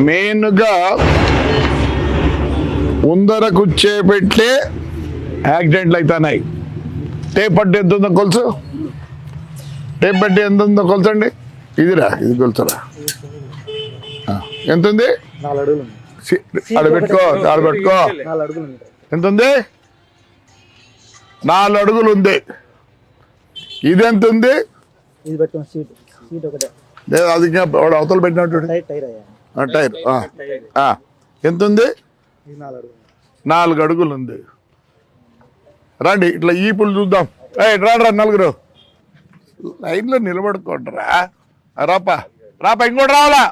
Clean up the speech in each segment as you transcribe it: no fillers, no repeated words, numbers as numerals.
మెయిన్గా ముందర కూర్చోబెట్టే యాక్సిడెంట్లు అవుతున్నాయి. టేప్ పట్టి ఎంత ఉందో కొలుసు, టేప్ పట్టి ఎంత ఉందో కొలుసండి. ఇదిరా, ఇది కొలుసరా, ఎంత ఉంది? ఆడ పెట్టుకో, ఆడ పెట్టుకో. ఎంత ఉంది? 4 అడుగులు ఉంది. ఇది ఎంత ఉంది? లేదు, అది అవతల పెట్టినట్టు టైర్. ఎంత ఉంది? 4 అడుగులు ఉంది. రండి ఇట్లా ఈ పులు చూద్దాం. రారా నలుగురు లైన్లో నిలబడుకోండిరా. రాపా రాపా, ఇంకోటి రావాలా?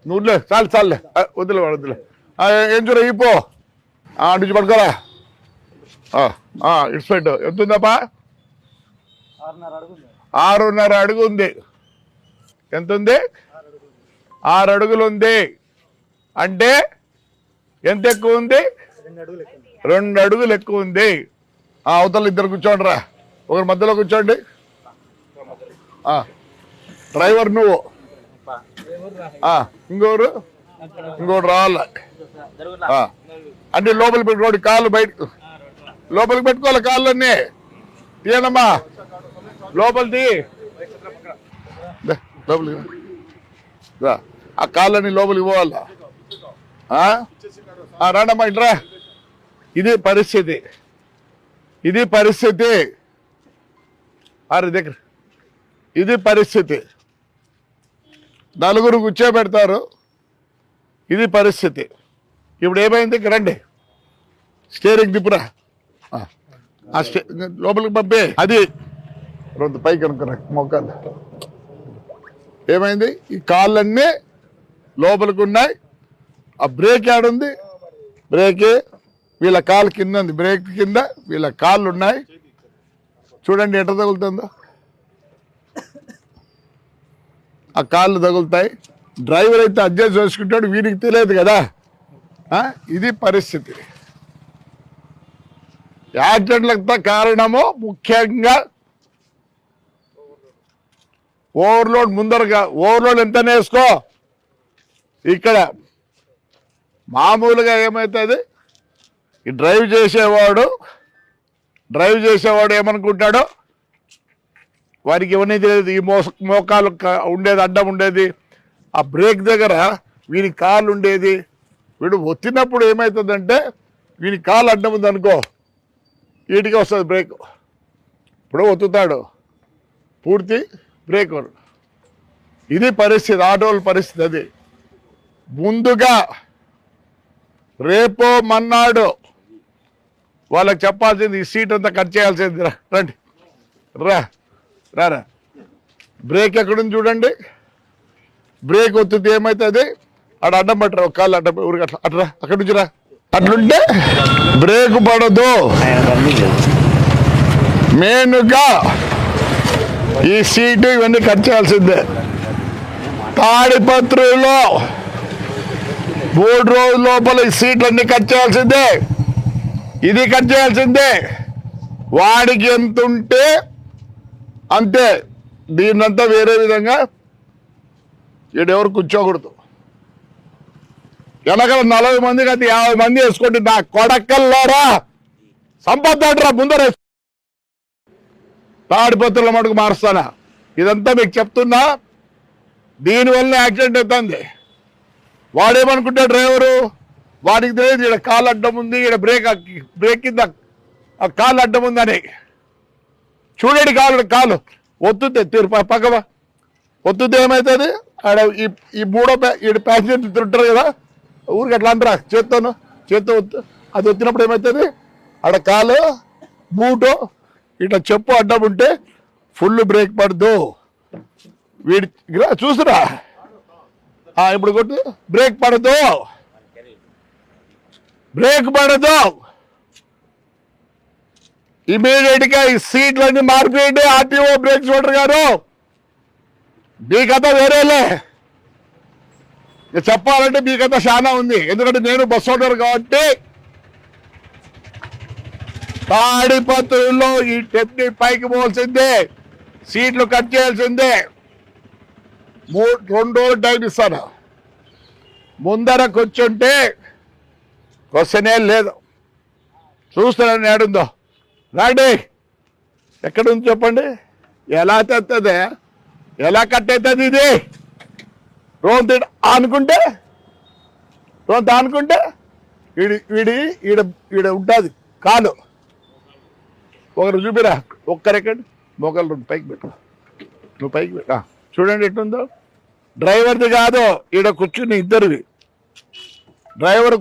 నువ్వులే, చాలు చాలులే, వద్దులే వద్దులే. ఏం చూడ ఈపో నుంచి పడుకోరా. ఇటు సైడ్ ఎంత ఉందప్పా? 6.5 అడుగు ఉంది. ఎంత ఉంది? 6 అడుగులు ఉంది. అంటే ఎంత ఎక్కువ ఉంది? 2 అడుగులు ఎక్కువ ఉంది. అవతల ఇద్దరు కూర్చోండి రా, ఒకరి మధ్యలో కూర్చోండి. డ్రైవర్ నువ్వు, ఇంకోటి రావాల. అంటే లోపలికి పెట్టుకోండి, కాళ్ళు బయట లోపలికి పెట్టుకోవాలి. కాళ్ళన్నీ తీయనమ్మా, లోపలిది లోపలికి. ఆ కాళ్ళని లోపలికి పోవాలా? రానమ్మా ఇంట్రా. ఇది పరిస్థితి, ఇది పరిస్థితి. దగ్గర ఇది పరిస్థితి. 4 కూర్చోబెడతారు. ఇది పరిస్థితి. ఇప్పుడు ఏమైంది? రండి, స్టీరింగ్ తిప్పురా. లోపలికి పంపే. అది రెండు పైకి అనుకున్నా మొక్కలు. ఏమైంది? ఈ కాళ్ళన్నీ లోపలికి ఉన్నాయి. ఆ బ్రేక్ ఆడుంది, బ్రేక్ వీళ్ళ కాలు కింద ఉంది, బ్రేక్ కింద వీళ్ళ కాళ్ళు ఉన్నాయి. చూడండి ఎట్లా తగులుతుందో. ఆ కాళ్ళు తగులుతాయి. డ్రైవర్ అయితే అడ్జస్ట్ చేసుకుంటాడు, వీరికి తెలియదు కదా. ఇది పరిస్థితి. యాక్సిడెంట్లకు కారణము ముఖ్యంగా ఓవర్లోడ్. ముందరగా ఓవర్లోడ్ ఎంత వేసుకో. ఇక్కడ మామూలుగా ఏమవుతుంది, ఈ డ్రైవ్ చేసేవాడు ఏమనుకుంటాడో, వారికి ఇవన్నీ తెలియదు. ఈ మోకాలు ఉండేది, అడ్డం ఉండేది, ఆ బ్రేక్ దగ్గర వీని కాలు ఉండేది. వీడు వచ్చినప్పుడు ఏమవుతుందంటే, వీని కాలు అడ్డం ఉంది అనుకో, వీటికి వస్తుంది బ్రేక్. ఇప్పుడు ఒత్తుతాడు, పూర్తి బ్రేక్. ఇది పరిస్థితి, ఆటోల పరిస్థితి. అది ముందుగా రేపో మన్నాడు వాళ్ళకి చెప్పాల్సింది, ఈ సీట్ అంతా కట్ చేయాల్సింది. రండి రా. బ్రేక్ ఎక్కడుంది చూడండి. బ్రేక్ ఒత్తితే ఏమవుతుంది? అక్కడ అడ్డం పట్టరా, ఒక కాళ్ళు అడ్డం, ఊరికి అట్లా అట్రా, అక్కడి నుంచి రా. అట్లుంటే బ్రేక్ పడదు. మెయిన్గా ఈ సీటు ఇవన్నీ కట్ చేయాల్సిందే. తాడిపత్రిలో 3 రోజుల లోపల ఈ సీట్లన్నీ కట్ చేయాల్సిందే. ఇది కట్ చేయాల్సిందే. వాడికి ఎంత ఉంటే అంతే. దీన్నంతా వేరే విధంగా ఈడెవరు కూర్చోకూడదు. వెనకాల 40 మంది అయితే 50 మంది వేసుకోండి. నా కొడకల్లారా, సంపద్దాడరా ముందర. తాడిపత్రుల మటుకు మారుస్తానా? ఇదంతా మీకు చెప్తున్నా. దీనివల్ల యాక్సిడెంట్ అవుతుంది. వాడేమనుకుంటాడు డ్రైవరు, వాడికి తెలియదు ఇక్కడ కాలు అడ్డం ఉంది, ఇక్కడ బ్రేక్ కింద ఆ కాలు అడ్డం ఉందని. చూడండి, కాలు ఒత్తుతే పక్కవ ఒత్తుతే ఏమవుతుంది? ఆడ ఈ మూడో ప్యాసింజర్ ఉంటారు కదా, ఊరికి అట్లా అంటారా, చేత్తో అది వచ్చినప్పుడు ఏమవుతుంది? ఆడ కాలు బూటు ఇట్లా చెప్పు అడ్డం ఉంటే ఫుల్ బ్రేక్ పడదు. వీడి చూసురా, ఇప్పుడు కొట్టు. బ్రేక్ పడదు. ఇమీడియట్ గా ఈ సీట్లన్నీ మార్పియండి. ఆర్టీఓ బ్రేక్ చూడరు గారు, మీ కథ వేరేలే. చెప్పాలంటే మీ కథ చాలా ఉంది. ఎందుకంటే నేను బస్ ఓనర్ కాబట్టి తాడిపత్రుల్లో ఈ టెప్ని పైకి పోవాల్సిందే, సీట్లు కట్ చేయాల్సిందే. 2 రోజులు టైం ఇస్తాను. ముందర కూర్చుంటే క్వశ్చనే లేదు. చూస్తున్నాను ఏడుందో రాండి, ఎక్కడుంది చెప్పండి. ఎలా తెస్తుంది, ఎలా కట్టేస్తుంది ఇది? రోంత ఆనుకుంటే ఈడ ఉంటుంది కాలు. ఒకరు చూపిరా, ఒక్కరెక్కండి, మొగలు రెండు పైకి పెట్టు, నువ్వు పైకి పెట్టా. చూడండి ఎట్టుందో. డ్రైవర్ది కాదు, ఈడ కూర్చుని ఇద్దరివి. డ్రైవర్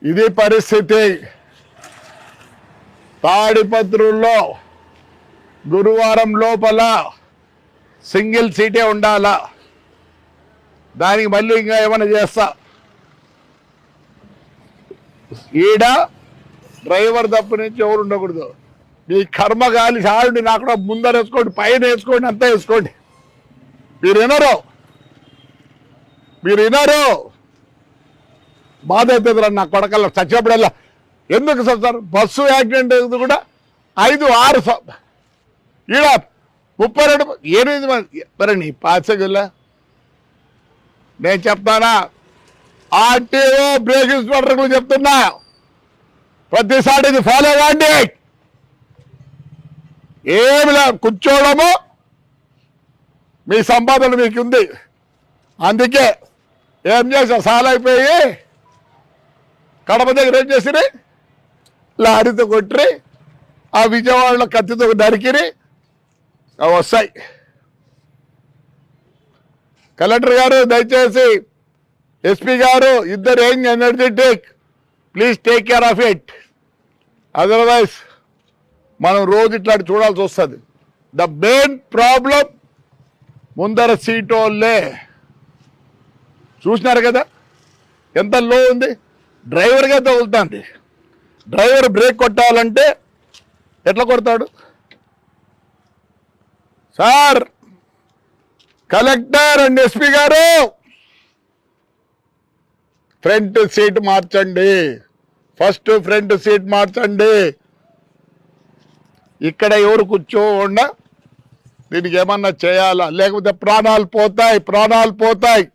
ఇది పరిస్థితి. తాడిపత్రుల్లో గురువారం లోపల సింగిల్ సీటే ఉండాలా, దానికి మళ్ళీ ఇంకా ఏమైనా చేస్తా. ఈడ డ్రైవర్ తప్పు నుంచి ఎవరు ఉండకూడదు. మీ కర్మ గాలి చాలుండి, నాకు కూడా ముందర వేసుకోండి, పైన వేసుకోండి, అంతా వేసుకోండి. మీరు వినరు. బాధ అవుతుంది రా నా కొడకల్లా. చచ్చినప్పుడల్లా ఎందుకు సార్ బస్సు యాక్సిడెంట్ కూడా 5-6 ఈడ 32-8 మంది. మరి నీ పాసగుల్లా నేను చెప్తానా? ఆర్టీఓ బ్రేక్ ఇన్స్పెక్టర్ చెప్తున్నా, ప్రతిసారి ఇది ఫాలో కాండి. ఏమి కూర్చోవడము మీ సంపాదన మీకు ఉంది. అందుకే ఏం చేసా, సాల్ అయిపోయి కడప దగ్గర ఏం చేసిరి, లారీతో కొట్టిరి, ఆ విజయవాడలో కత్తితో నరికిరి, అవి వస్తాయి. కలెక్టర్ గారు దయచేసి, ఎస్పీ గారు, ఇద్దరు young energetic, please take care of it. Otherwise మనం రోజు ఇట్లాంటి చూడాల్సి వస్తుంది. ద మెయిన్ ప్రాబ్లం ముందర సీట్ వాళ్ళే. చూసినారు కదా ఎంత లో ఉంది. డ్రైవర్గా తగులుతుంది. డ్రైవర్ బ్రేక్ కొట్టాలంటే ఎట్లా కొడతాడు? సార్, కలెక్టర్ అండ్ ఎస్పీ గారు, ఫ్రంట్ సీట్ మార్చండి, ఫస్ట్ ఫ్రంట్ సీట్ మార్చండి. ఇక్కడ ఎవరు కూర్చోకుండా దీనికి ఏమన్నా చేయాలా, లేకపోతే ప్రాణాలు పోతాయి.